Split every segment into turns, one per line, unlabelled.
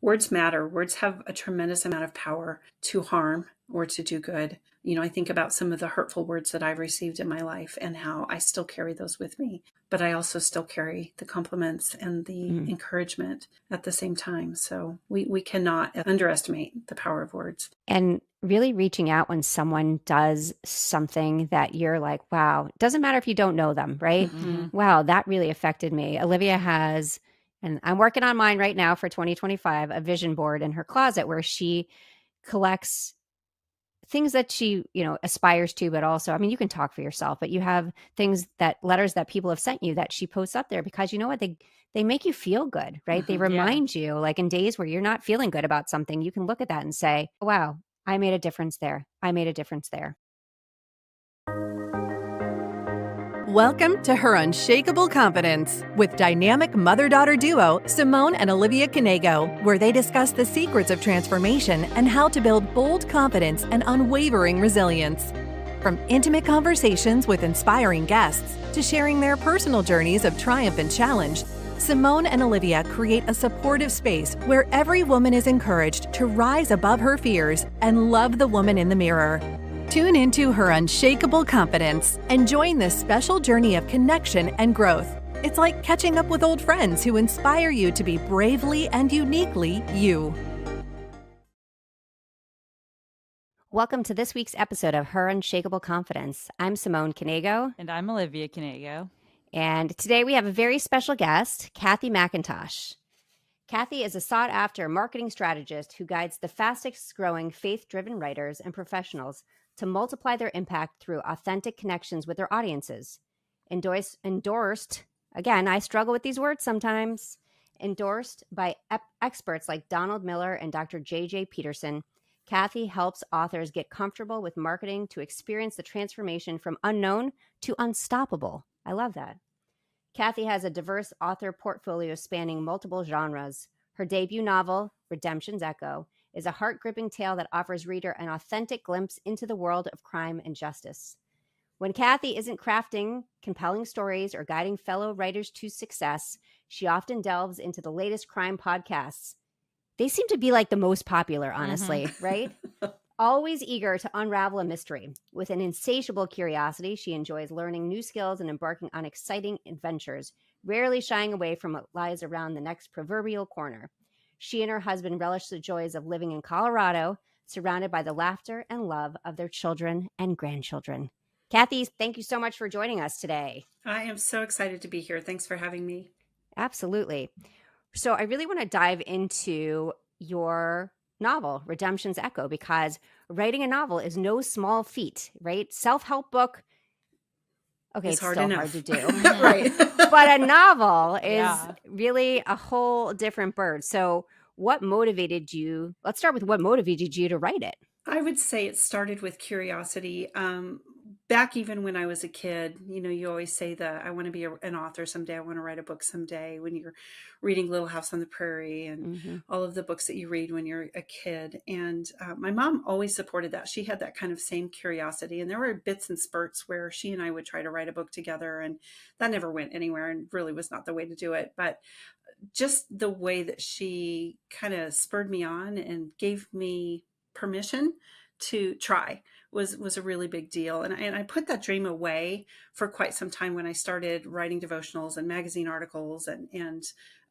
words matter. Words have a tremendous amount of power to harm or to do good. I think about some of the hurtful words that I've received in my life and how I still carry those with me, but I also still carry the compliments and the encouragement at the same time. So we cannot underestimate the power of words.
And really reaching out when someone does something that you're like, wow, it doesn't matter if you don't know them, right? Wow, that really affected me. Olivia has, and I'm working on mine right now for 2025, a vision board in her closet where she collects things that she, aspires to, but also, I mean, you can talk for yourself, but you have letters that people have sent you that she posts up there because you know what? They make you feel good, right? They remind you, like in days where you're not feeling good about something, you can look at that and say, wow, I made a difference there. I made a difference there.
Welcome to Her Unshakeable Confidence with dynamic mother-daughter duo Simone and Olivia Knego, where they discuss the secrets of transformation and how to build bold confidence and unwavering resilience. From intimate conversations with inspiring guests to sharing their personal journeys of triumph and challenge, Simone and Olivia create a supportive space where every woman is encouraged to rise above her fears and love the woman in the mirror. Tune into Her Unshakeable Confidence and join this special journey of connection and growth. It's like catching up with old friends who inspire you to be bravely and uniquely you.
Welcome to this week's episode of Her Unshakeable Confidence. I'm Simone Knego.
And I'm Olivia Knego.
And today we have a very special guest, Cathy McIntosh. Cathy is a sought-after marketing strategist who guides the fastest-growing faith-driven writers and professionals to multiply their impact through authentic connections with their audiences. Endorsed, again, I struggle with these words sometimes, endorsed by experts like Donald Miller and Dr. J.J. Peterson, Cathy helps authors get comfortable with marketing to experience the transformation from unknown to unstoppable. I love that. Cathy has a diverse author portfolio spanning multiple genres. Her debut novel, Redemption's Echo, is a heart-gripping tale that offers reader an authentic glimpse into the world of crime and justice. When Cathy isn't crafting compelling stories or guiding fellow writers to success, she often delves into the latest crime podcasts. They seem to be like the most popular, honestly, right? Always eager to unravel a mystery. With an insatiable curiosity, she enjoys learning new skills and embarking on exciting adventures, rarely shying away from what lies around the next proverbial corner. She and her husband relish the joys of living in Colorado, surrounded by the laughter and love of their children and grandchildren. Cathy, thank you so much for joining us today.
I am so excited to be here. Thanks for having me.
Absolutely. So I really want to dive into your novel, Redemption's Echo, because writing a novel is no small feat, right? Self-help book. Okay, it's
hard
still
enough.
hard to do.
Right.
But a novel is really a whole different bird. So what motivated you? Let's start with what motivated you to write it.
I would say it started with curiosity. Back even when I was a kid, you always say that I want to be an author someday. I want to write a book someday, when you're reading Little House on the Prairie and all of the books that you read when you're a kid. And my mom always supported that. She had that kind of same curiosity. And there were bits and spurts where she and I would try to write a book together, and that never went anywhere and really was not the way to do it. But just the way that she kind of spurred me on and gave me permission to try was a really big deal. And I put that dream away for quite some time when I started writing devotionals and magazine articles and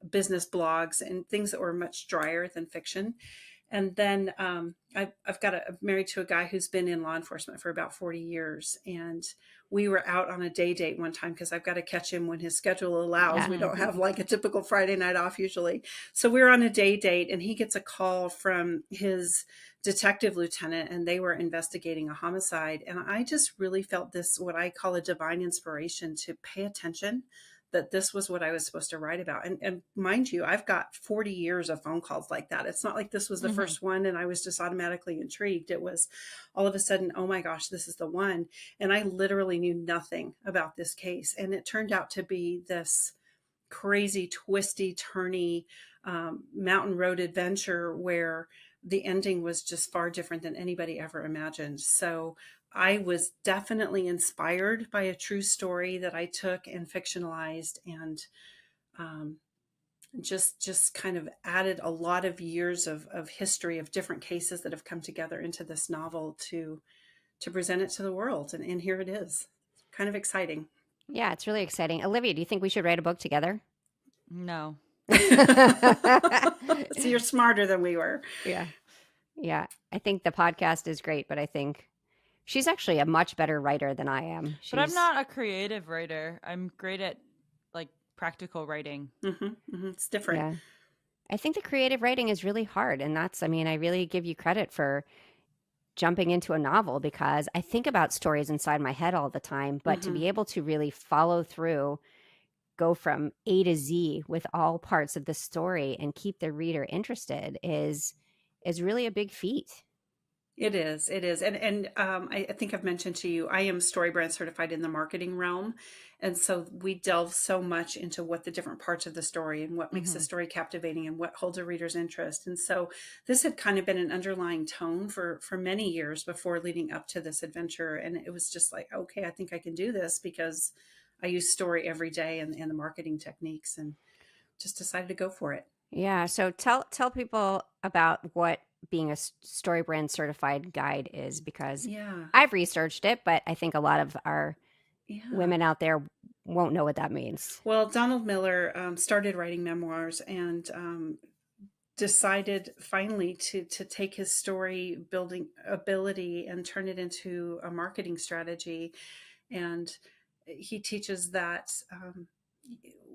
business blogs and things that were much drier than fiction. And then I'm married to a guy who's been in law enforcement for about 40 years. And we were out on a day date one time because I've got to catch him when his schedule allows. Yeah. We don't have like a typical Friday night off usually. So we were on a day date, and he gets a call from his detective lieutenant, and they were investigating a homicide. And I just really felt this, what I call a divine inspiration, to pay attention, that this was what I was supposed to write about. And mind you, I've got 40 years of phone calls like that. It's not like this was the first one and I was just automatically intrigued. It was all of a sudden, oh my gosh, this is the one. And I literally knew nothing about this case. And it turned out to be this crazy, twisty, turny mountain road adventure where the ending was just far different than anybody ever imagined. So I was definitely inspired by a true story that I took and fictionalized, and just kind of added a lot of years of history of different cases that have come together into this novel to present it to the world. And here it is. Kind of exciting.
Yeah, it's really exciting. Olivia, do you think we should write a book together?
No.
So you're smarter than we were.
Yeah. Yeah. I think the podcast is great, but I think she's actually a much better writer than I am.
But I'm not a creative writer. I'm great at like practical writing.
It's different.
Yeah. I think the creative writing is really hard. And I really give you credit for jumping into a novel, because I think about stories inside my head all the time, but to be able to really follow through, go from A to Z with all parts of the story and keep the reader interested is really a big feat.
It is. And I think I've mentioned to you, I am StoryBrand certified in the marketing realm. And so we delve so much into what the different parts of the story and what makes the story captivating and what holds a reader's interest. And so this had kind of been an underlying tone for many years before leading up to this adventure. And it was just like, okay, I think I can do this because I use story every day and the marketing techniques, and just decided to go for it.
Yeah. So tell people about what being a StoryBrand certified guide is, because I've researched it, but I think a lot of our women out there won't know what that means.
Well, Donald Miller started writing memoirs and decided finally to take his story building ability and turn it into a marketing strategy. And he teaches that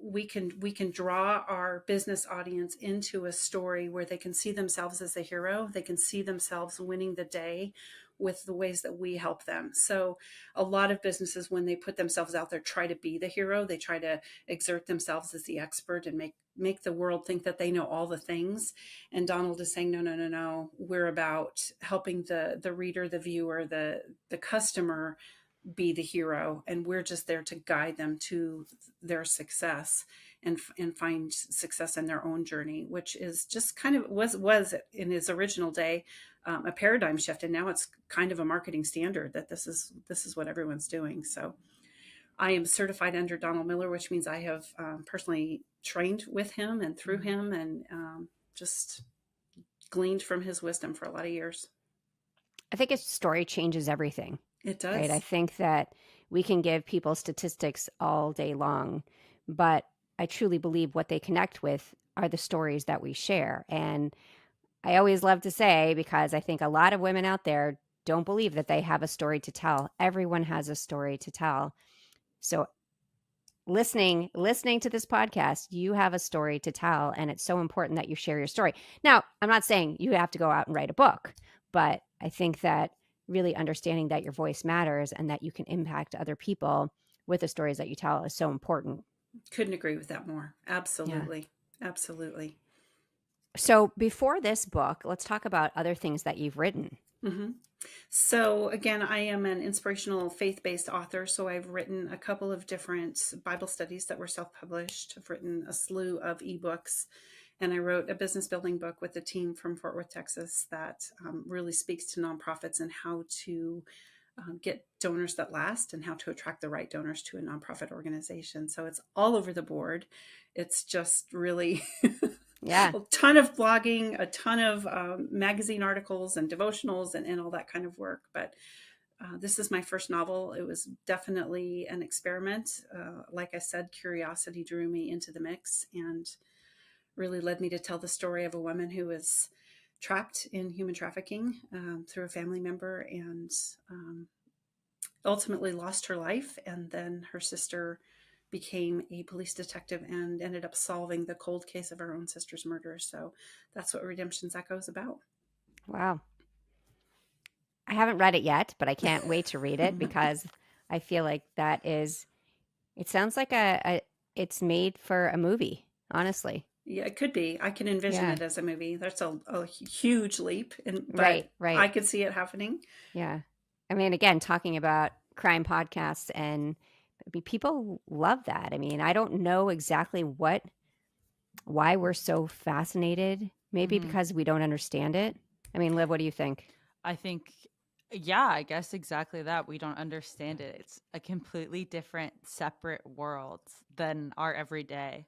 we can draw our business audience into a story where they can see themselves as a hero. They can see themselves winning the day with the ways that we help them. So a lot of businesses, when they put themselves out there, try to be the hero. They try to exert themselves as the expert and make the world think that they know all the things. And Donald is saying, no. We're about helping the reader, the viewer, the customer be the hero, and we're just there to guide them to their success and find success in their own journey, which is just kind of was in his original day a paradigm shift, and now it's kind of a marketing standard that this is what everyone's doing. So I am certified under Donald Miller, which means I have personally trained with him and through him, and just gleaned from his wisdom for a lot of years.
I think his story changes everything.
It does.
Right? I think that we can give people statistics all day long, but I truly believe what they connect with are the stories that we share. And I always love to say, because I think a lot of women out there don't believe that they have a story to tell. Everyone has a story to tell. So listening to this podcast, you have a story to tell, and it's so important that you share your story. Now, I'm not saying you have to go out and write a book, but I think that really understanding that your voice matters and that you can impact other people with the stories that you tell is so important.
Couldn't agree with that more. Absolutely. Yeah. Absolutely.
So before this book, let's talk about other things that you've written.
So again, I am an inspirational faith-based author. So I've written a couple of different Bible studies that were self-published. I've written a slew of ebooks. And I wrote a business building book with a team from Fort Worth, Texas, that really speaks to nonprofits and how to get donors that last and how to attract the right donors to a nonprofit organization. So it's all over the board. It's just really a ton of blogging, a ton of magazine articles and devotionals and all that kind of work. But this is my first novel. It was definitely an experiment. Like I said, curiosity drew me into the mix and really led me to tell the story of a woman who was trapped in human trafficking through a family member, and ultimately lost her life. And then her sister became a police detective and ended up solving the cold case of her own sister's murder. So that's what Redemption's Echo is about.
Wow. I haven't read it yet, but I can't wait to read it, because I feel like it sounds like it's made for a movie, honestly.
Yeah, it could be. I can envision it as a movie. That's a huge leap, but
right.
I could see it happening.
Yeah. I mean, again, talking about crime podcasts, and people love that. I mean, I don't know exactly why we're so fascinated. Maybe because we don't understand it. I mean, Liv, what do you think?
I think, I guess exactly that. We don't understand it. It's a completely different, separate world than our everyday.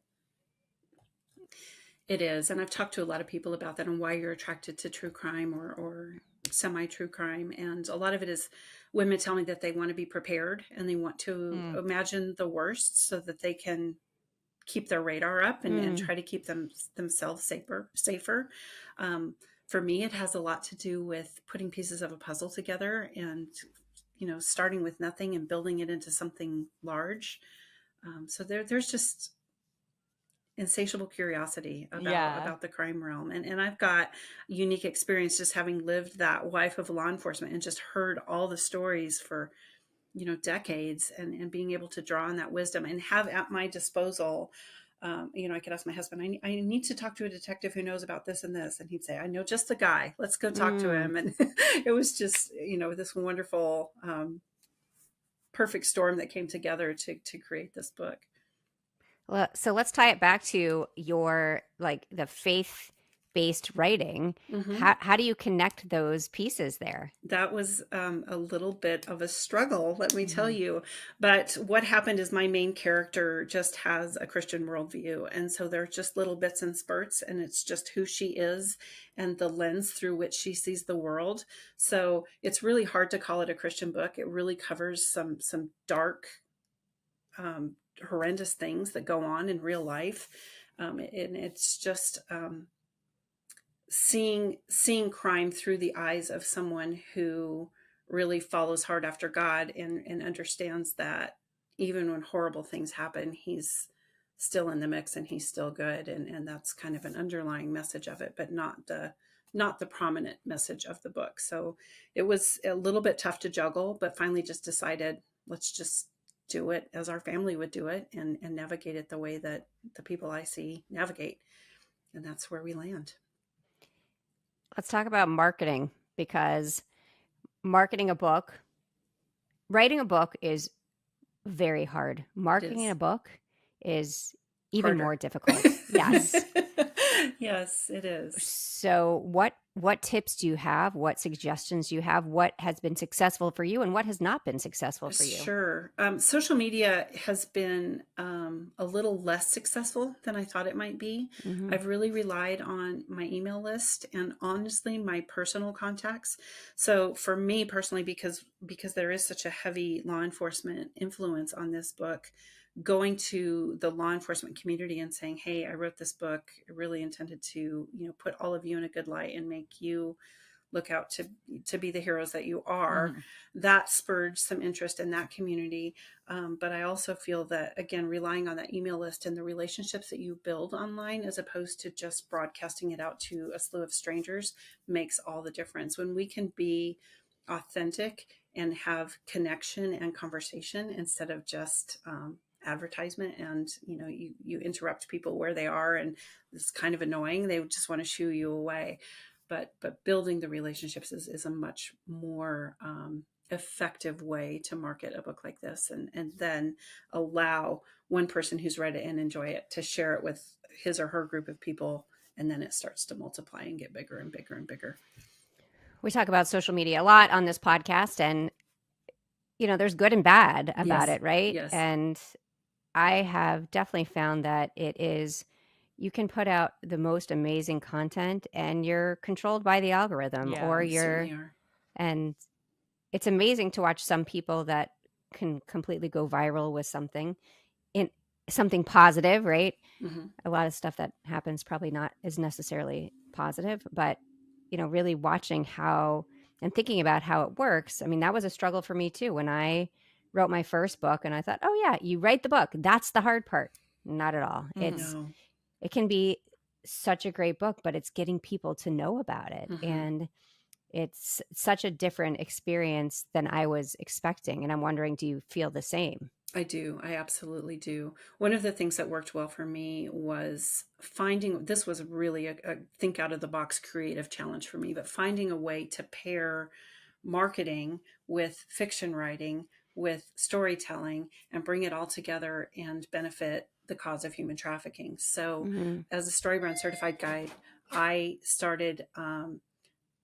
It is. And I've talked to a lot of people about that and why you're attracted to true crime or semi-true crime. And a lot of it is women tell me that they want to be prepared and they want to
Mm.
imagine the worst so that they can keep their radar up and try to keep themselves safer. For me, it has a lot to do with putting pieces of a puzzle together and, starting with nothing and building it into something large. So there's just insatiable curiosity
Yeah.
about the crime realm, and I've got unique experience just having lived that life of law enforcement and just heard all the stories for decades, and being able to draw on that wisdom and have at my disposal. I could ask my husband, I need to talk to a detective who knows about this and this. And he'd say, I know just the guy. Let's go talk to him. And it was just, this wonderful, perfect storm that came together to create this book.
Well, so let's tie it back to your the faith-based writing.
Mm-hmm.
How do you connect those pieces there?
That was a little bit of a struggle, let me tell
Mhm.
you. But what happened is my main character just has a Christian worldview. And so they're just little bits and spurts, and it's just who she is and the lens through which she sees the world. So it's really hard to call it a Christian book. It really covers some dark, horrendous things that go on in real life. And it's just seeing crime through the eyes of someone who really follows hard after God and understands that even when horrible things happen, he's still in the mix and he's still good. And that's kind of an underlying message of it, but not the prominent message of the book. So it was a little bit tough to juggle, but finally just decided, let's just do it as our family would do it and navigate it the way that the people I see navigate. And that's where we land.
Let's talk about marketing, because writing a book is very hard. Marketing a book is even
Harder.
more difficult. Yes.
Yes, it is.
So what tips do you have? What suggestions do you have? What has been successful for you and what has not been successful for you?
Sure. Social media has been a little less successful than I thought it might be.
Mhm.
I've really relied on my email list and honestly my personal contacts. So for me personally, because there is such a heavy law enforcement influence on this book, going to the law enforcement community and saying, hey, I wrote this book, I really intended to, put all of you in a good light and make you look out to be the heroes that you are.
Mhm.
That spurred some interest in that community. But I also feel that, again, relying on that email list and the relationships that you build online, as opposed to just broadcasting it out to a slew of strangers, makes all the difference. When we can be authentic and have connection and conversation instead of just advertisement, and you interrupt people where they are, and it's kind of annoying, they just want to shoo you away. But building the relationships is a much more effective way to market a book like this, and then allow one person who's read it and enjoy it to share it with his or her group of people, and then it starts to multiply and get bigger and bigger and bigger.
We talk about social media a lot on this podcast, and there's good and bad about
Yes.
it, right?
Yes.
And I have definitely found that you can put out the most amazing content and you're controlled by the algorithm,
Yeah.
or
We certainly are.
and it's amazing to watch some people that can completely go viral with something positive, right?
Mm-hmm.
A lot of stuff that happens probably not is necessarily positive, but really watching how and thinking about how it works. I mean, that was a struggle for me too when I wrote my first book, and I thought, oh yeah, you write the book, that's the hard part. Not at all.
Mhm.
No.
It can be such a great book, but it's getting people to know about it.
Mm-hmm.
And it's such a different experience than I was expecting. And I'm wondering, do you feel the same?
I do. I absolutely do. One of the things that worked well for me was this was really a think out of the box creative challenge for me, but finding a way to pair marketing with fiction writing, with storytelling, and bring it all together and benefit the cause of human trafficking. So
Mhm.
as a StoryBrand certified guide, I started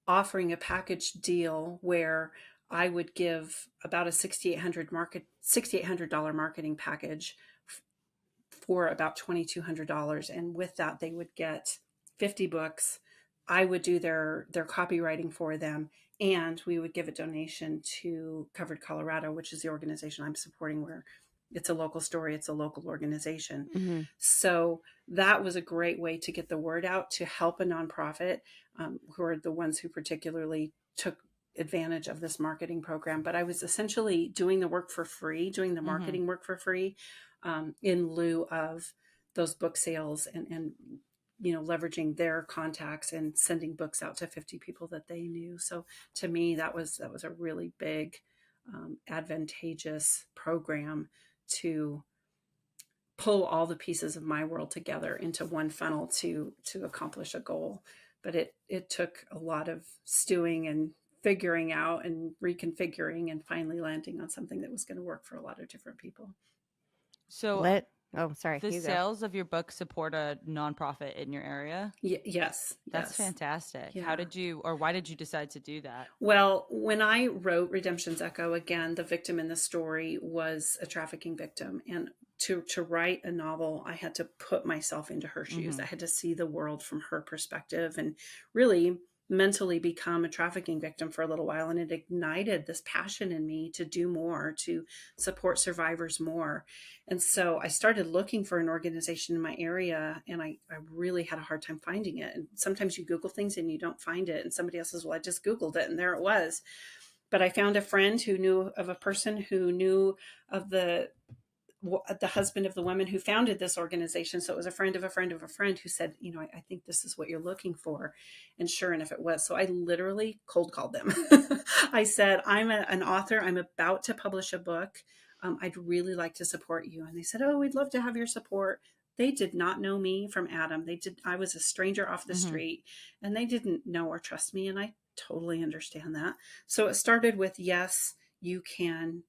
offering a package deal where I would give about a $6,800 marketing package for about $2,200. And with that, they would get 50 books. I would do their copywriting for them, and we would give a donation to Covered Colorado, which is the organization I'm supporting, where it's a local story, it's a local organization.
Mm-hmm.
So that was a great way to get the word out, to help a nonprofit, who are the ones who particularly took advantage of this marketing program. But I was essentially doing the work for free, doing the marketing work for free, in lieu of those book sales, and leveraging their contacts and sending books out to 50 people that they knew. So to me, that was a really big, advantageous program to pull all the pieces of my world together into one funnel to accomplish a goal. But it took a lot of stewing and figuring out and reconfiguring, and finally landing on something that was going to work for a lot of different people.
So
sorry.
the sales of your book support a nonprofit in your area?
Yes.
That's fantastic.
Yeah.
Why did you decide to do that?
Well, when I wrote Redemption's Echo, again, the victim in the story was a trafficking victim. And to write a novel, I had to put myself into her shoes. I had to see the world from her perspective, and really mentally become a trafficking victim for a little while. And it ignited this passion in me to do more, to support survivors more. And so I started looking for an organization in my area, and I really had a hard time finding it. And sometimes you Google things and you don't find it, and somebody else says, well, I just Googled it and there it was. But I found a friend who knew of a person who knew of the husband of the woman who founded this organization. So it was a friend of a friend of a friend who said, I think this is what you're looking for. And sure enough, it was. So I literally cold called them. I said, I'm an author. I'm about to publish a book. I'd really like to support you. And they said, oh, we'd love to have your support. They did not know me from Adam. I was a stranger off the street, and they didn't know or trust me. And I totally understand that. So it started with, yes, you can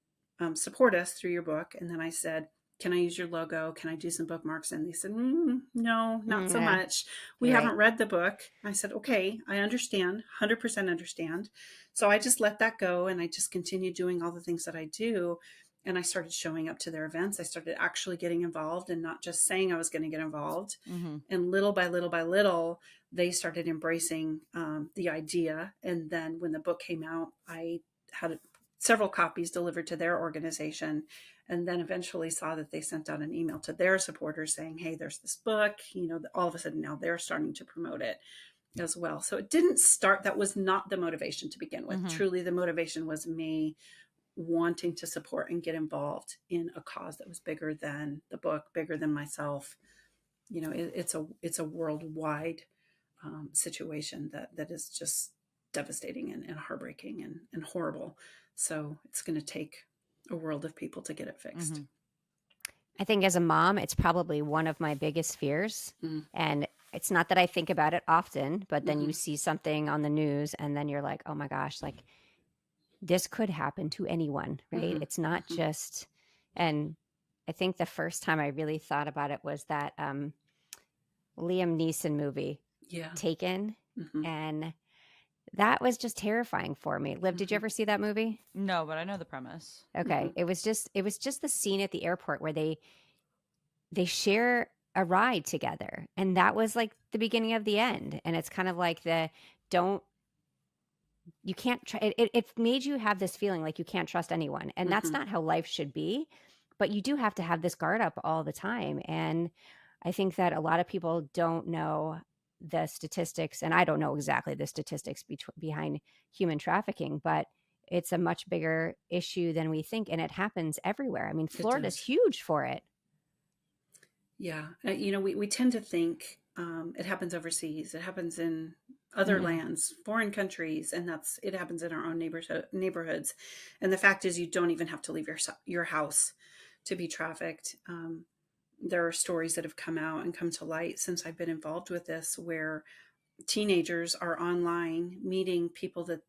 support us through your book. And then I said, can I use your logo? Can I do some bookmarks? And they said, no, not so much. We haven't read the book. I said, okay, I understand, 100% understand. So I just let that go, and I just continued doing all the things that I do. And I started showing up to their events. I started actually getting involved, and not just saying I was going to get involved. And little by little by little, they started embracing the idea. And then when the book came out, I had several copies delivered to their organization, and then eventually saw that they sent out an email to their supporters saying, hey, there's this book. All of a sudden now they're starting to promote it as well. So it didn't start, that was not the motivation to begin with. Truly, the motivation was me wanting to support and get involved in a cause that was bigger than the book, bigger than myself. It's a worldwide situation that is just devastating and heartbreaking and horrible. So it's going to take a world of people to get it fixed.
I think as a mom, it's probably one of my biggest fears. And it's not that I think about it often, but then you see something on the news and then you're like, oh my gosh, like this could happen to anyone, right? It's not just, and I think the first time I really thought about it was that Liam Neeson movie, Taken. And that was just terrifying for me. Liv, did you ever see that movie?
No, but I know the premise.
Okay. It was just the scene at the airport where they share a ride together. And that was like the beginning of the end. And it's kind of like you can't try, it made you have this feeling like you can't trust anyone. And that's not how life should be, but you do have to have this guard up all the time. And I think that a lot of people don't know the statistics, and I don't know exactly the statistics behind human trafficking, but it's a much bigger issue than we think. And it happens everywhere. I mean, Florida's huge for it.
Yeah. We tend to think it happens overseas. It happens in other lands, foreign countries, and it happens in our own neighborhoods. And the fact is, you don't even have to leave your house to be trafficked. There are stories that have come out and come to light since I've been involved with this, where teenagers are online meeting people that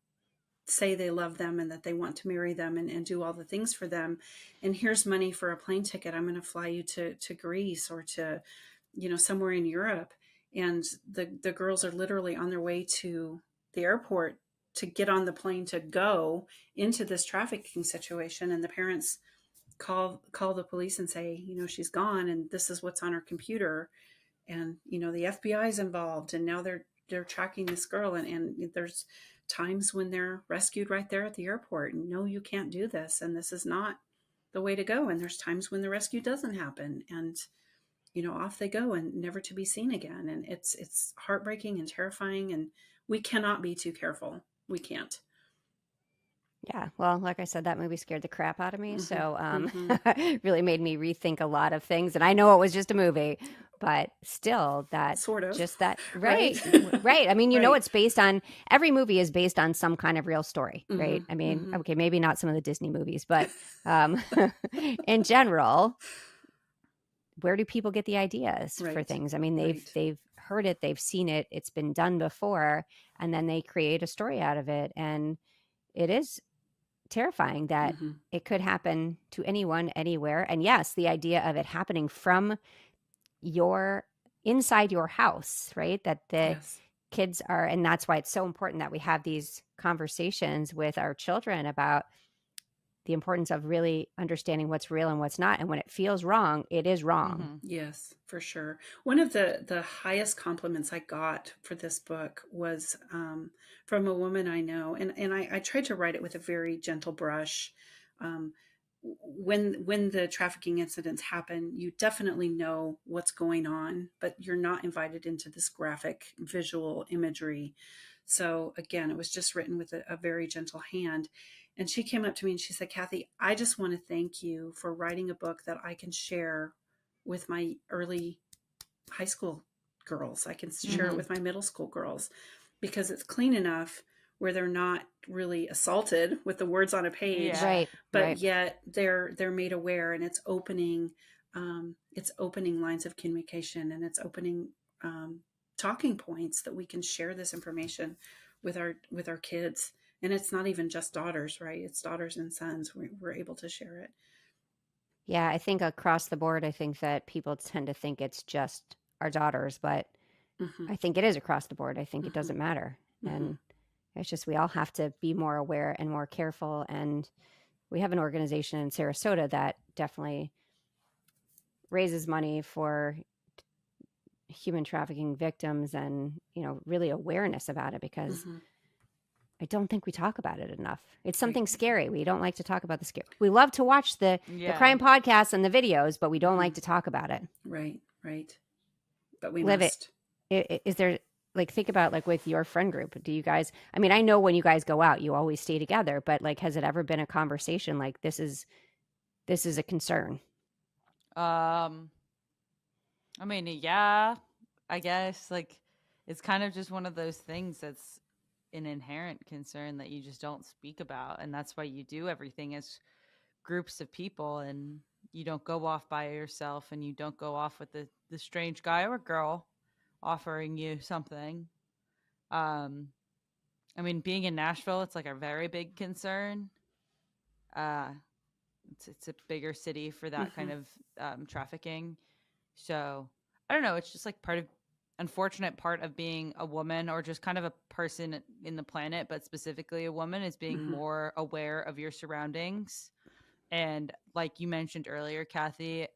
say they love them and that they want to marry them and do all the things for them. And here's money for a plane ticket. I'm going to fly you to Greece or to, somewhere in Europe. And the girls are literally on their way to the airport to get on the plane to go into this trafficking situation. And the parents call the police and say, she's gone and this is what's on her computer, and the FBI is involved, and now they're tracking this girl, and there's times when they're rescued right there at the airport, and no, you can't do this, and this is not the way to go, and there's times when the rescue doesn't happen, and off they go and never to be seen again, and it's heartbreaking and terrifying, and we cannot be too careful. We can't.
Yeah, well, like I said, that movie scared the crap out of me.
Mhm,
So
mhm.
really made me rethink a lot of things. And I know it was just a movie, but still that
Sort of.
just that
Right?
right. I mean,
Right.
it's based on every movie is based on some kind of real story, right?
Mhm,
I mean,
mhm.
okay, maybe not some of the Disney movies, but in general, where do people get the ideas for
Right.
things? I mean,
Right.
they've heard it, they've seen it, it's been done before, and then they create a story out of it. And it is terrifying that
Mhm.
it could happen to anyone, anywhere. And yes, the idea of it happening from your inside your house, right? That the
Yes.
kids are, and that's why it's so important that we have these conversations with our children about the importance of really understanding what's real and what's not. And when it feels wrong, it is wrong.
Yes, for sure. One of the highest compliments I got for this book was from a woman I know, and I tried to write it with a very gentle brush. Um, when the trafficking incidents happen, you definitely know what's going on, but you're not invited into this graphic visual imagery. So again, it was just written with a very gentle hand. And she came up to me and she said, Cathy, I just want to thank you for writing a book that I can share with my early high school girls. I can share it
Mhm.
with my middle school girls because it's clean enough where they're not really assaulted with the words on a page,
Yeah.
Right,
but
right.
yet they're made aware, and it's opening lines of communication, and it's opening talking points that we can share this information with our kids. And it's not even just daughters, right? It's daughters and sons. We're able to share it.
Yeah, I think across the board, I think that people tend to think it's just our daughters, but
Hmm.
I think it is across the board. I think it
Hmm.
doesn't matter.
Hmm.
And it's just we all have to be more aware and more careful. And we have an organization in Sarasota that definitely raises money for human trafficking victims and, really awareness about it, because
Hmm.
I don't think we talk about it enough. It's
Right.
something scary. We don't like to talk about the scary. We love to watch the
Yeah.
crime podcasts and the videos, but we don't
Mhm.
like to talk about it.
Right. Right. But we
Live it.
must.
Is there, like, think about, like, with your friend group, do you guys, I mean, I know when you guys go out, you always stay together, but, like, has it ever been a conversation like this is a concern?
Um, I mean, yeah, I guess like it's kind of just one of those things that's an inherent concern that you just don't speak about, and that's why you do everything as groups of people, and you don't go off by yourself, and you don't go off with the strange guy or girl offering you something. Um, I mean, being in Nashville, it's like a very big concern. Uh, it's a bigger city for that kind
Hmm.
of trafficking. So I don't know. It's just like unfortunate part of being a woman, or just kind of a person in the planet, but specifically a woman, is being
Hmm.
more aware of your surroundings. And like you mentioned earlier, Cathy,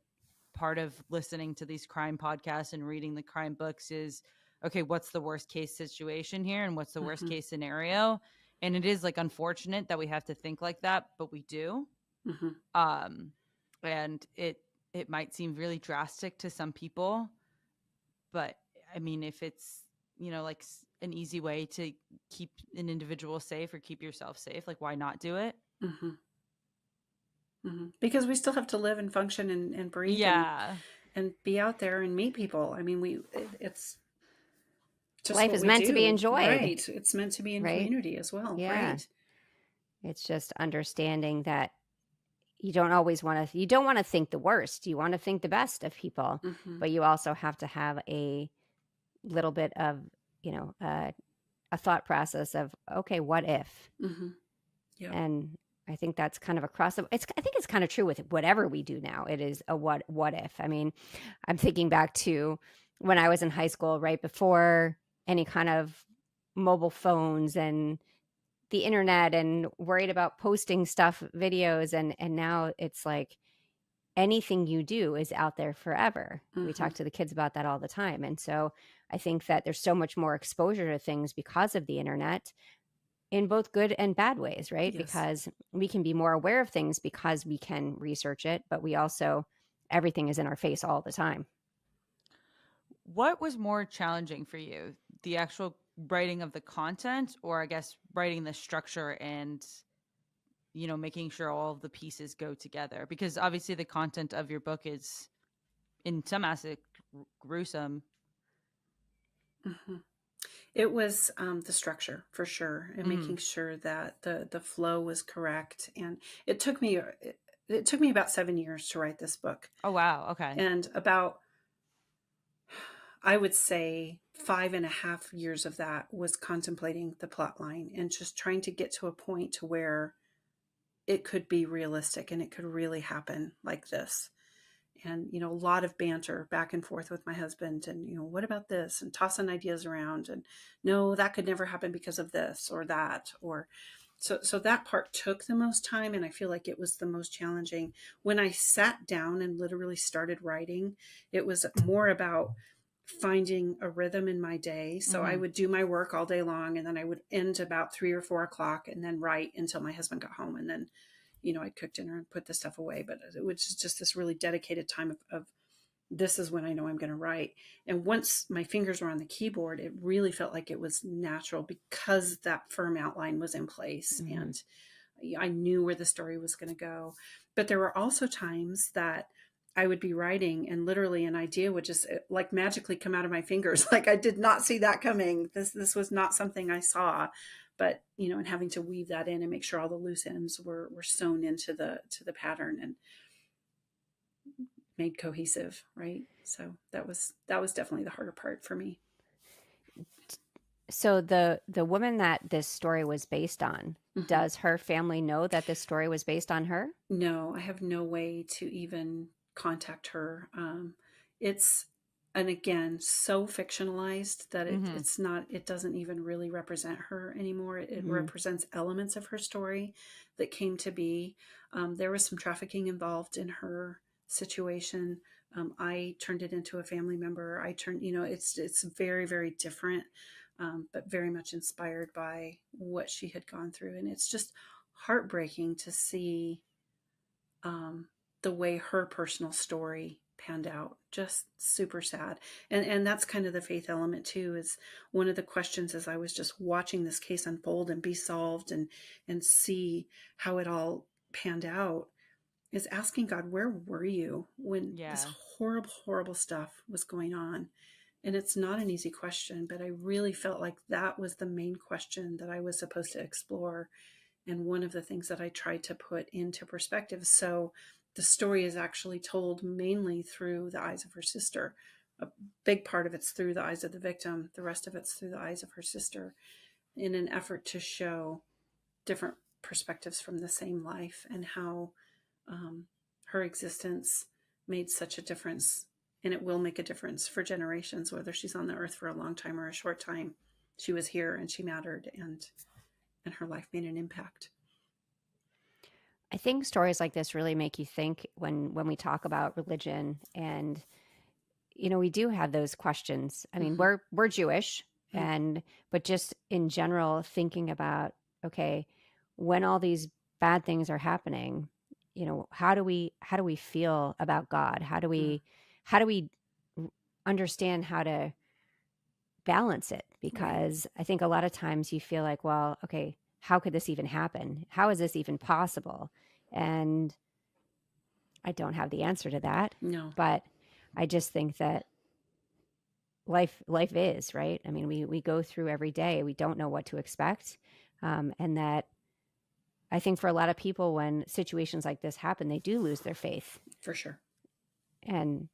part of listening to these crime podcasts and reading the crime books is, okay, what's the worst case situation here, and what's the worst
Hmm.
case scenario? And it is like unfortunate that we have to think like that, but we do.
Hmm.
um and it might seem really drastic to some people, but I mean, if it's, like an easy way to keep an individual safe or keep yourself safe, like, why not do it?
Hmm. Hmm. Because we still have to live and function and breathe
Yeah.
and be out there and meet people. I mean, it's just
Life
what
is
we
meant to be
do,
enjoyed,
right? It's meant to be in
right?
community as well,
Yeah.
right?
It's just understanding that you don't want to think the worst. You want to think the best of people,
Hmm.
but you also have to have a little bit of, a thought process of, okay, what if?
Hmm. Yeah.
And I think that's kind of across the, I think it's kind of true with whatever we do now. It is a what if. I mean, I'm thinking back to when I was in high school, right before any kind of mobile phones and the internet, and worried about posting stuff, videos, and now it's like anything you do is out there forever. We
Mm-hmm.
talk to the kids about that all the time. And so I think that there's so much more exposure to things because of the internet in both good and bad ways, right?
Yes.
Because we can be more aware of things because we can research it, but we also, everything is in our face all the time.
What was more challenging for you? The actual writing of the content, or I guess writing the structure and, you know, making sure all of the pieces go together? Because obviously the content of your book is in some aspect gruesome.
Mm-hmm. It was the structure for sure, and
Mm-hmm.
making sure that the flow was correct. And it took me about 7 years to write this book,
Oh, wow. Okay.
and about, I would say, 5.5 years of that was contemplating the plot line and just trying to get to a point to where it could be realistic and it could really happen like this. And, a lot of banter back and forth with my husband, and, what about this, and tossing ideas around, and no, that could never happen because of this or that, or so that part took the most time. And I feel like it was the most challenging. When I sat down and literally started writing, it was more about finding a rhythm in my day. So I
Mm-hmm.
would do my work all day long, and then I would end about 3 or 4 o'clock, and then write until my husband got home. And then I'd cook dinner and put the stuff away. But it was just this really dedicated time of this is when I know I'm going to write. And once my fingers were on the keyboard, it really felt like it was natural because that firm outline was in place,
Mm-hmm.
and I knew where the story was going to go. But there were also times that I would be writing and literally an idea would just like magically come out of my fingers. Like I did not see that coming. This was not something I saw. But, and having to weave that in and make sure all the loose ends were sewn into the pattern and made cohesive, right? So that was definitely the harder part for me.
So the woman that this story was based on,
Mm-hmm.
does her family know that this story was based on her?
No, I have no way to even contact her. It's, and again, so fictionalized that
Mm-hmm.
it's not, it doesn't even really represent her anymore. It
Mm-hmm.
represents elements of her story that came to be. There was some trafficking involved in her situation. I turned it into a family member. It's very, very different, but very much inspired by what she had gone through. And it's just heartbreaking to see the way her personal story panned out. Just super sad. And that's kind of the faith element too, is one of the questions as I was just watching this case unfold and be solved and see how it all panned out, is asking God, where were you when this
Yeah.
horrible, horrible stuff was going on? And it's not an easy question, but I really felt like that was the main question that I was supposed to explore, and one of the things that I tried to put into perspective. So the story is actually told mainly through the eyes of her sister. A big part of it's through the eyes of the victim. The rest of it's through the eyes of her sister, in an effort to show different perspectives from the same life, and how her existence made such a difference. And it will make a difference for generations, whether she's on the earth for a long time or a short time. She was here and she mattered, and her life made an impact.
I think stories like this really make you think when we talk about religion, and we do have those questions. I mean,
Mm-hmm.
we're Jewish,
Mm-hmm.
but just in general thinking about, okay, when all these bad things are happening, how do we feel about God? How do we understand how to balance it?
Right.
Because I think a lot of times you feel like, well, okay, how could this even happen? How is this even possible? And I don't have the answer to that,
No.
but I just think that life is, right. I mean, we go through every day. We don't know what to expect, and that I think for a lot of people, when situations like this happen, they do lose their faith.
For sure.
And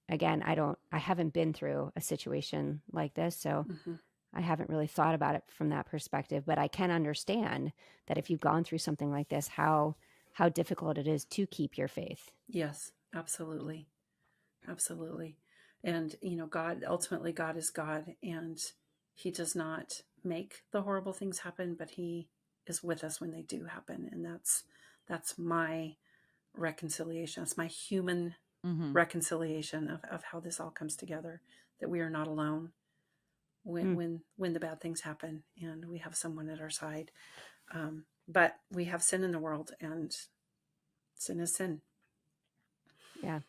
again, I haven't been through a situation like this, so
Mm-hmm.
I haven't really thought about it from that perspective, but I can understand that if you've gone through something like this, how difficult it is to keep your faith.
Yes, absolutely. Absolutely. And, ultimately God is God, and he does not make the horrible things happen, but he is with us when they do happen. And that's my reconciliation. It's my human
Mm-hmm.
reconciliation of how this all comes together, that we are not alone when the bad things happen, and we have someone at our side. But we have sin in the world, and sin is sin.
Yeah.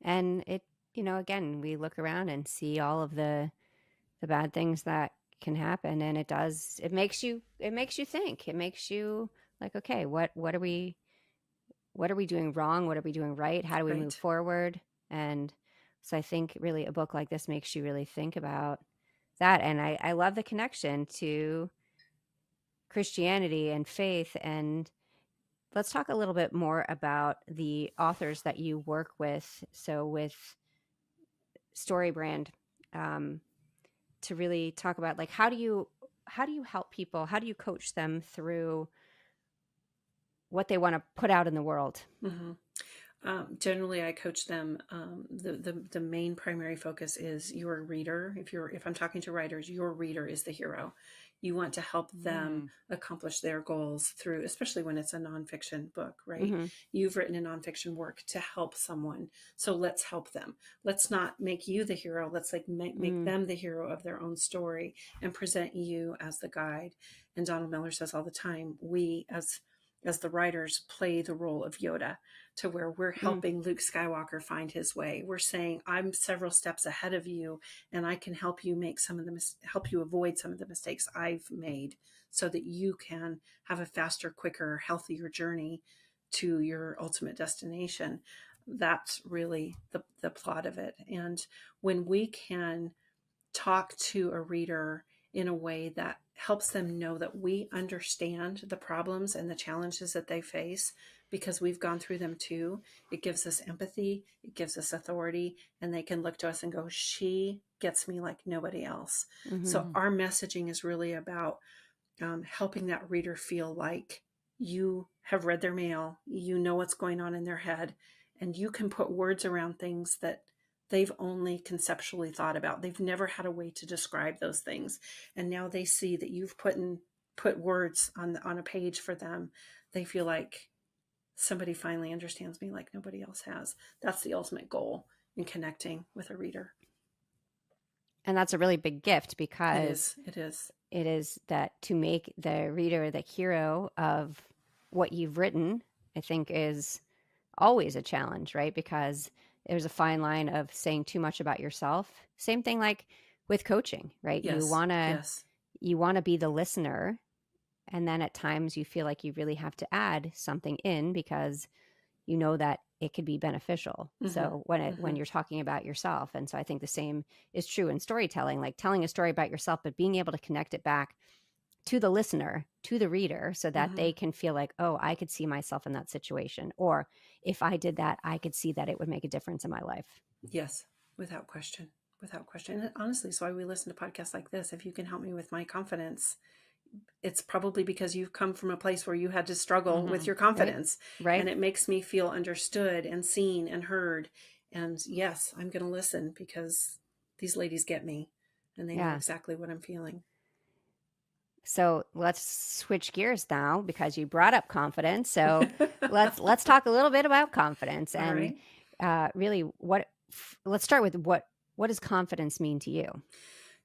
And it, again, we look around and see all of the bad things that can happen, and it makes you think. It makes you like, okay, what are we doing wrong? What are we doing right? How do we move
Right.
forward? And so I think really a book like this makes you really think about that. And I love the connection to Christianity and faith. And let's talk a little bit more about the authors that you work with. So with StoryBrand, to really talk about, like, how do you help people? How do you coach them through what they want to put out in the world?
Mm-hmm. Generally, I coach them. The main primary focus is your reader. If I'm talking to writers, your reader is the hero. You want to help them accomplish their goals through, especially when it's a nonfiction book, right?
Mm-hmm.
You've written a nonfiction work to help someone, so let's help them. Let's not make you the hero. Let's make them the hero of their own story and present you as the guide. And Donald Miller says all the time, we as the writers play the role of Yoda, to where we're helping Luke Skywalker find his way. We're saying, I'm several steps ahead of you, and I can help you help you avoid some of the mistakes I've made, so that you can have a faster, quicker, healthier journey to your ultimate destination. That's really the plot of it. And when we can talk to a reader in a way that helps them know that we understand the problems and the challenges that they face, because we've gone through them too, it gives us empathy, it gives us authority, and they can look to us and go, she gets me like nobody else.
Mm-hmm.
So our messaging is really about helping that reader feel like you have read their mail, you know what's going on in their head, and you can put words around things that they've only conceptually thought about. They've never had a way to describe those things. And now they see that you've put words on a page for them. They feel like somebody finally understands me like nobody else has. That's the ultimate goal in connecting with a reader.
And that's a really big gift, because
it is
that to make the reader the hero of what you've written, I think is always a challenge, right? Because there's a fine line of saying too much about yourself. Same thing like with coaching, right?
Yes.
You want to be the listener, and then at times you feel like you really have to add something in because you know that it could be beneficial. Mm-hmm. So when you're talking about yourself. And so I think the same is true in storytelling, like telling a story about yourself, but being able to connect it back to the listener, to the reader, so that they can feel like, oh, I could see myself in that situation. Or if I did that, I could see that it would make a difference in my life.
Yes, without question. And honestly, it's why we listen to podcasts like this. If you can help me with my confidence, it's probably because you've come from a place where you had to struggle with your confidence.
Right.
And it makes me feel understood and seen and heard. And yes, I'm going to listen because these ladies get me and they know exactly what I'm feeling.
So let's switch gears now, because you brought up confidence. So let's talk a little bit about confidence. And really, let's start with what does confidence mean to you?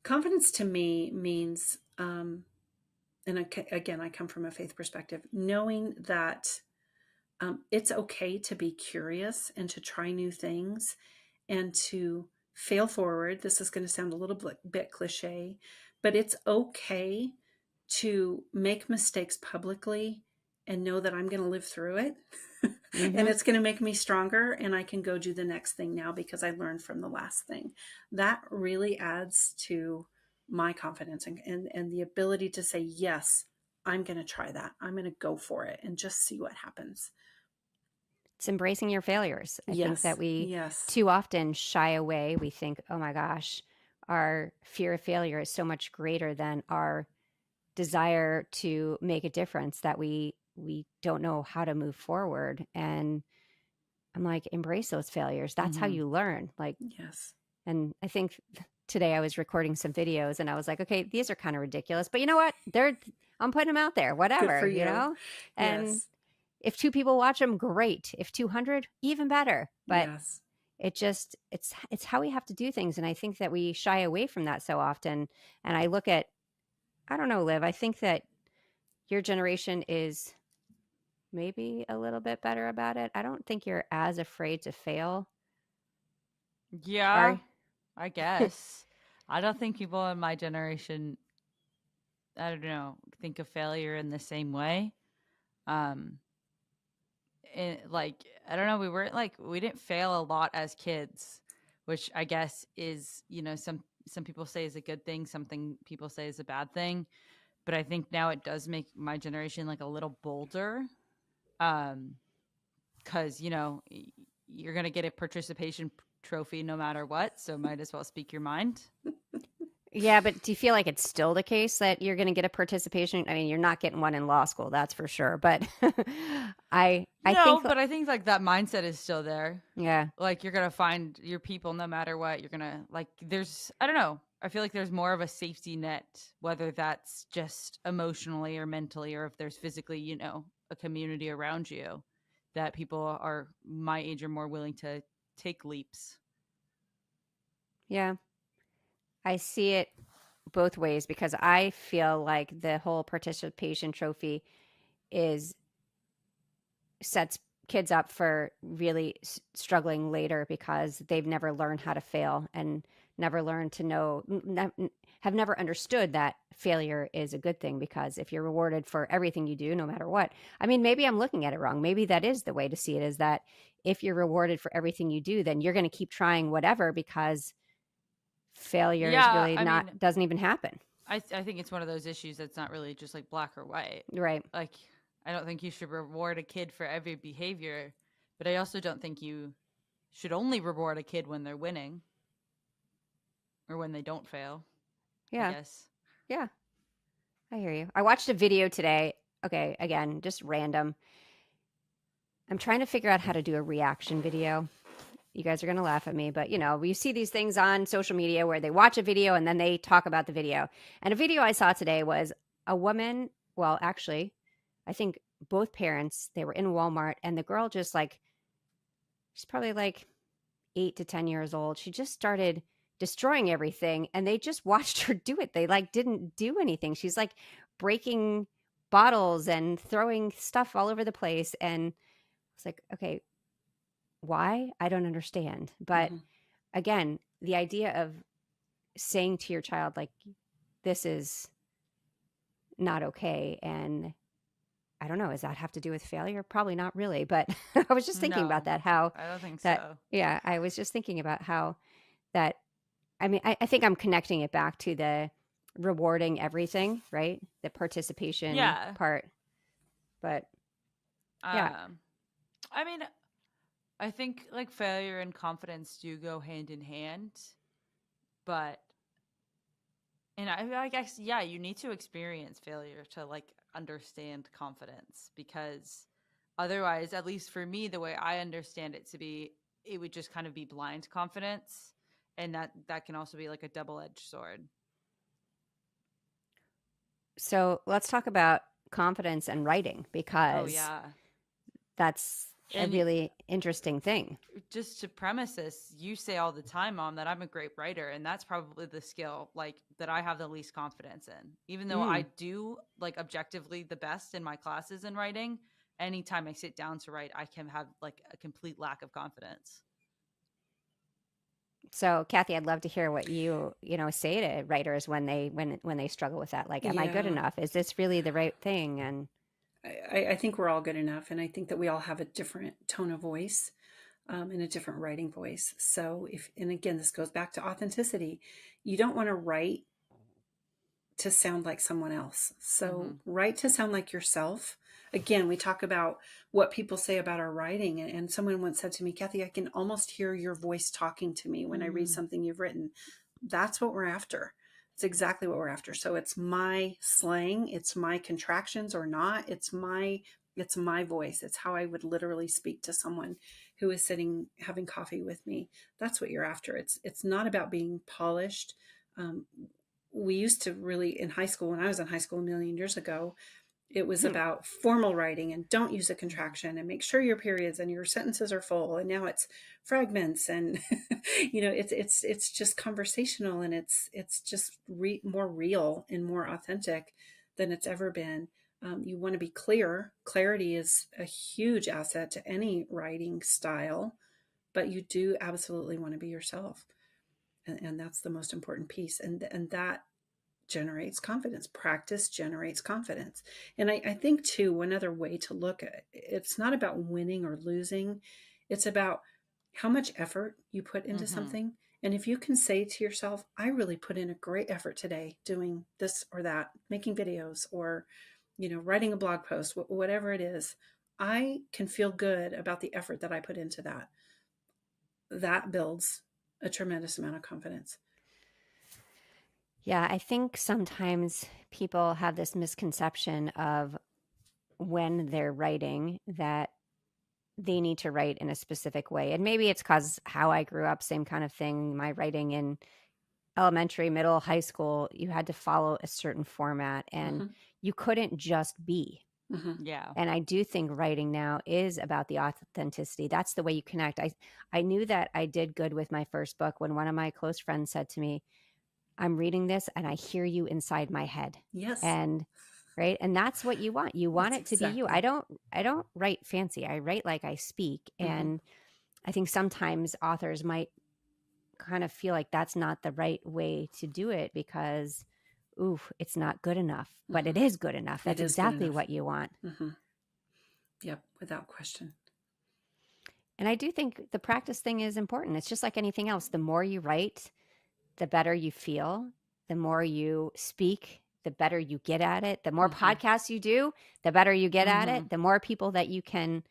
Confidence to me means, and again, I come from a faith perspective, knowing that it's okay to be curious and to try new things and to fail forward. This is going to sound a little bit cliche, but it's okay to make mistakes publicly and know that I'm going to live through it. And it's going to make me stronger, and I can go do the next thing now because I learned from the last thing. That really adds to my confidence and the ability to say, yes, I'm going to try that. I'm going to go for it and just see what happens.
It's embracing your failures. I think that we too often shy away. We think, oh my gosh, our fear of failure is so much greater than our desire to make a difference, that we don't know how to move forward. And I'm like, embrace those failures. That's how you learn. Like,
yes.
And I think today I was recording some videos and I was like, okay, these are kind of ridiculous, but you know what? I'm putting them out there, whatever,
Good for you.
know? And If 2 people watch them, great. If 200, even better. But
Yes.
it's how we have to do things, and I think that we shy away from that so often. And I look at, I don't know, Liv, I think that your generation is maybe a little bit better about it. I don't think you're as afraid to fail.
Yeah,
Are
I guess. I don't think people in my generation, I don't know, think of failure in the same way. Um, like, I don't know, we didn't fail a lot as kids, which I guess is, some people say is a good thing, something people say is a bad thing. But I think now it does make my generation like a little bolder. Because, you're going to get a participation trophy no matter what. So might as well speak your mind.
Yeah, but do you feel like it's still the case that you're going to get a participation? I mean, you're not getting one in law school, that's for sure. But I
No,
think,
but I think like that mindset is still there.
yeah,
Like you're gonna find your people no matter what. You're gonna like there's I don't know. I feel like there's more of a safety net, whether that's just emotionally or mentally, or if there's physically, a community around you that people are my age are more willing to take leaps.
yeah, I see it both ways because I feel like the whole participation trophy is sets kids up for really struggling later because they've never learned how to fail and never learned to know have never understood that failure is a good thing, because if you're rewarded for everything you do no matter what, I mean, maybe I'm looking at it wrong, maybe that is the way to see it, is that if you're rewarded for everything you do, then you're going to keep trying whatever, because failure is
Yeah,
really
I
not
mean,
doesn't even happen.
I think it's one of those issues that's not really just like black or white.
Right.
Like, I don't think you should reward a kid for every behavior, but I also don't think you should only reward a kid when they're winning or when they don't fail, I
Yeah.
guess.
Yeah, I hear you. I watched a video today. Okay, again, just random. I'm trying to figure out how to do a reaction video. You guys are going to laugh at me, but we see these things on social media where they watch a video and then they talk about the video. And a video I saw today was a woman, well, actually, I think both parents, they were in Walmart, and the girl just like, she's probably like 8 to 10 years old. She just started destroying everything and they just watched her do it. They like didn't do anything. She's like breaking bottles and throwing stuff all over the place. And it's like, okay, why? I don't understand. But
Mm-hmm.
again, the idea of saying to your child, like, this is not okay. And I don't know, does that have to do with failure? Probably not really. But I was just thinking about
No,
that, how
I don't think
that,
so.
yeah, I was just thinking about how that, I mean, I think I'm connecting it back to the rewarding everything, right? The participation
Yeah.
part. But yeah,
I mean, I think like failure and confidence do go hand in hand, but and I guess yeah, you need to experience failure to like understand confidence, because otherwise, at least for me, the way I understand it to be, it would just kind of be blind confidence, and that can also be like a double-edged sword.
so let's talk about confidence and writing,
Oh
because
yeah.
that's a
And
really interesting thing.
just to premise this, you say all the time, Mom, that I'm a great writer, and that's probably the skill like that I have the least confidence in. Even though I
Mm.
do like objectively the best in my classes in writing, anytime I sit down to write, I can have like a complete lack of confidence.
So, Cathy, I'd love to hear what say to writers when they struggle with that. Like, am I good
Yeah.
enough? Is this really the right thing? And
I think we're all good enough. And I think that we all have a different tone of voice, and a different writing voice. So and again, this goes back to authenticity. You don't want to write to sound like someone else. So
Mm-hmm.
write to sound like yourself. Again, we talk about what people say about our writing. And someone once said to me, Cathy, I can almost hear your voice talking to me when I read something you've written. That's what we're after. It's exactly what we're after. So it's my slang, it's my contractions or not. It's my voice. It's how I would literally speak to someone who is sitting having coffee with me. That's what you're after. It's not about being polished. We used to really, in high school, when I was in high school a million years ago, It was about formal writing and don't use a contraction and make sure your periods and your sentences are full. And now it's fragments and it's just conversational, and it's just more real and more authentic than it's ever been. You want to be clear. Clarity is a huge asset to any writing style, but you do absolutely want to be yourself, and that's the most important piece. And that generates confidence. Practice generates confidence. And I think too, one other way to look at it's not about winning or losing. It's about how much effort you put into something. And if you can say to yourself, I really put in a great effort today doing this or that, making videos or, writing a blog post, whatever it is, I can feel good about the effort that I put into that. That builds a tremendous amount of confidence.
Yeah, I think sometimes people have this misconception of when they're writing that they need to write in a specific way. And maybe it's because how I grew up, same kind of thing. My writing in elementary, middle, high school, you had to follow a certain format and you couldn't just be.
Yeah.
And I do think writing now is about the authenticity. That's the way you connect. I knew that I did good with my first book when one of my close friends said to me, I'm reading this and I hear you inside my head.
Yes.
And right. And that's what you want. You want
That's
it to be you. I don't write fancy. I write like I speak. And I think sometimes authors might kind of feel like that's not the right way to do it because, it's not good enough. But it is good enough. That's exactly what you want.
Yep, without question.
And I do think the practice thing is important. It's just like anything else. The more you write, the better you feel. The more you speak, the better you get at it. The more podcasts you do, the better you get at it. The more people that you can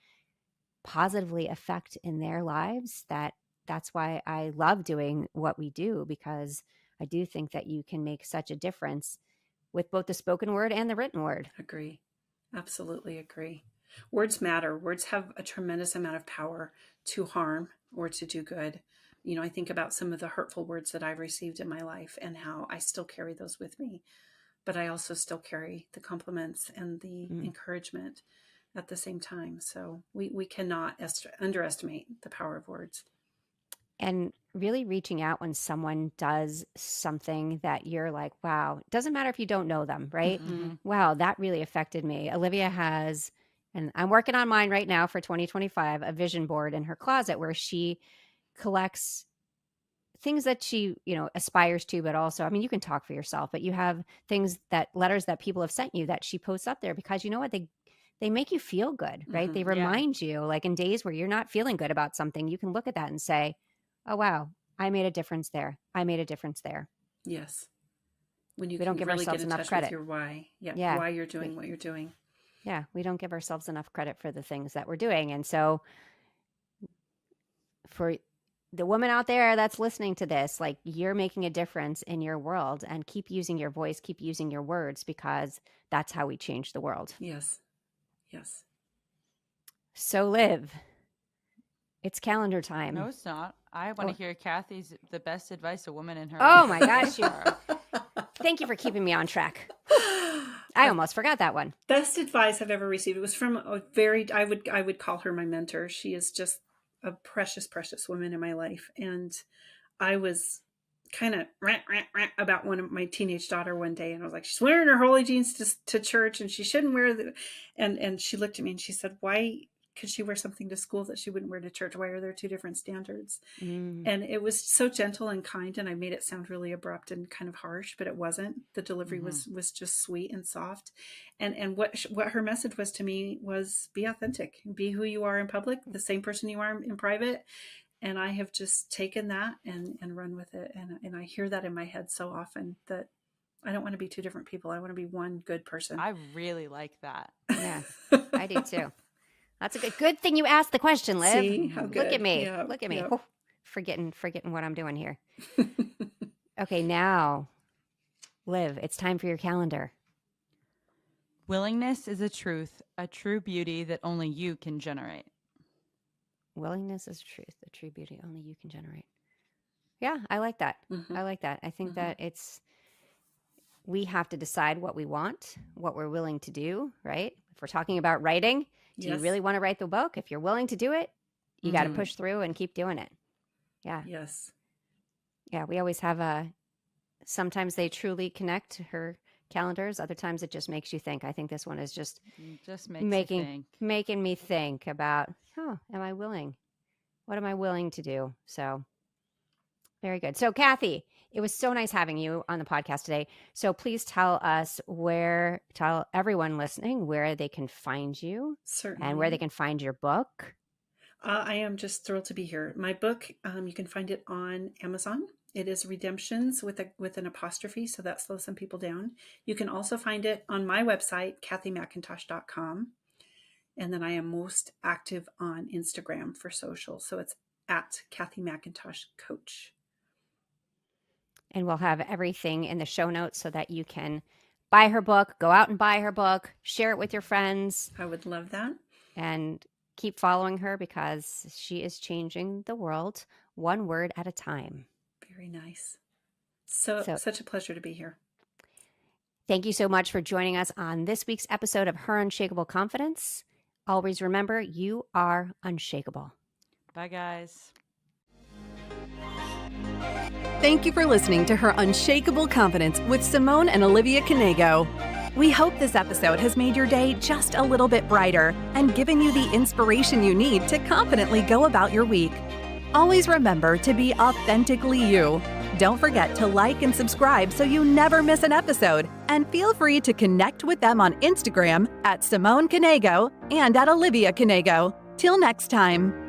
positively affect in their lives. That's why I love doing what we do, because I do think that you can make such a difference with both the spoken word and the written word.
Agree. Absolutely agree. Words matter. Words have a tremendous amount of power to harm or to do good. I think about some of the hurtful words that I've received in my life and how I still carry those with me. But I also still carry the compliments and the encouragement at the same time. So we cannot underestimate the power of words.
And really reaching out when someone does something that you're like, wow, it doesn't matter if you don't know them, right? Wow, that really affected me. Olivia has, and I'm working on mine right now for 2025, a vision board in her closet where she collects things that she, aspires to, but also, I mean, you can talk for yourself, but you have letters that people have sent you that she posts up there because you know what? They make you feel good, right? They remind you, like in days where you're not feeling good about something, you can look at that and say, oh, wow, I made a difference there. I made a difference there.
Yes. When you
we
can
don't give
really
ourselves
get in
enough
touch
credit.
with your why. Yeah. Why you're doing what you're doing.
Yeah. We don't give ourselves enough credit for the things that we're doing. And so for the woman out there that's listening to this, like, you're making a difference in your world, and keep using your voice, keep using your words, because that's how we change the world.
Yes. Yes.
So Liv, it's calendar time.
No, it's not. I want to hear Cathy's the best advice a woman in her
Oh
life
my gosh. Thank you for keeping me on track. I almost forgot that one.
Best advice I've ever received. It was from I would call her my mentor. She is just a precious, precious woman in my life. And I was kind of about one of my teenage daughter one day, and I was like, she's wearing her holy jeans to church, and she shouldn't wear and she looked at me and she said, why could she wear something to school that she wouldn't wear to church? Why are there two different standards? And it was so gentle and kind, and I made it sound really abrupt and kind of harsh, but it wasn't. The delivery was just sweet and soft. And what her message was to me was, be authentic, be who you are in public, the same person you are in private. And I have just taken that and run with it. And I hear that in my head so often, that I don't want to be two different people. I want to be one good person.
I really like that.
Yeah, I do too. That's a good thing you asked the question, Liv.
See how good.
Look at me.
Yep,
Look at me.
yep.
Oh, forgetting what I'm doing here. Okay, now, Liv, it's time for your calendar.
Willingness is a true beauty that only you can generate.
Willingness is truth, a true beauty only you can generate. Yeah, I like that. I like that. I think that we have to decide what we want, what we're willing to do, right? If we're talking about writing, do you
Yes.
really want to write the book? If you're willing to do it, you got to
Mhm.
push through and keep doing it. Yeah.
Yes.
Yeah. We always have sometimes they truly connect her calendars. Other times it just makes you think. I think this one is just
Just makes you think.
making me think about, am I willing? What am I willing to do? So very good. So Cathy, it was so nice having you on the podcast today. So please tell everyone listening where they can find you
Certainly.
and where they can find your book.
I am just thrilled to be here. My book, you can find it on Amazon. It is Redemptions with an apostrophe, so that slows some people down. You can also find it on my website, CathyMcIntosh.com. And then I am most active on Instagram for social. So it's at Cathy McIntosh Coach.
And we'll have everything in the show notes so that you can buy her book, go out and buy her book, share it with your friends.
I would love that.
And keep following her because she is changing the world one word at a time.
Very nice. So such a pleasure to be here.
Thank you so much for joining us on this week's episode of Her Unshakable Confidence. Always remember, you are unshakable.
Bye, guys.
Thank you for listening to Her Unshakable Confidence with Simone and Olivia Knego. We hope this episode has made your day just a little bit brighter and given you the inspiration you need to confidently go about your week. Always remember to be authentically you. Don't forget to like and subscribe so you never miss an episode. And feel free to connect with them on Instagram at Simone Knego and at Olivia Knego. Till next time.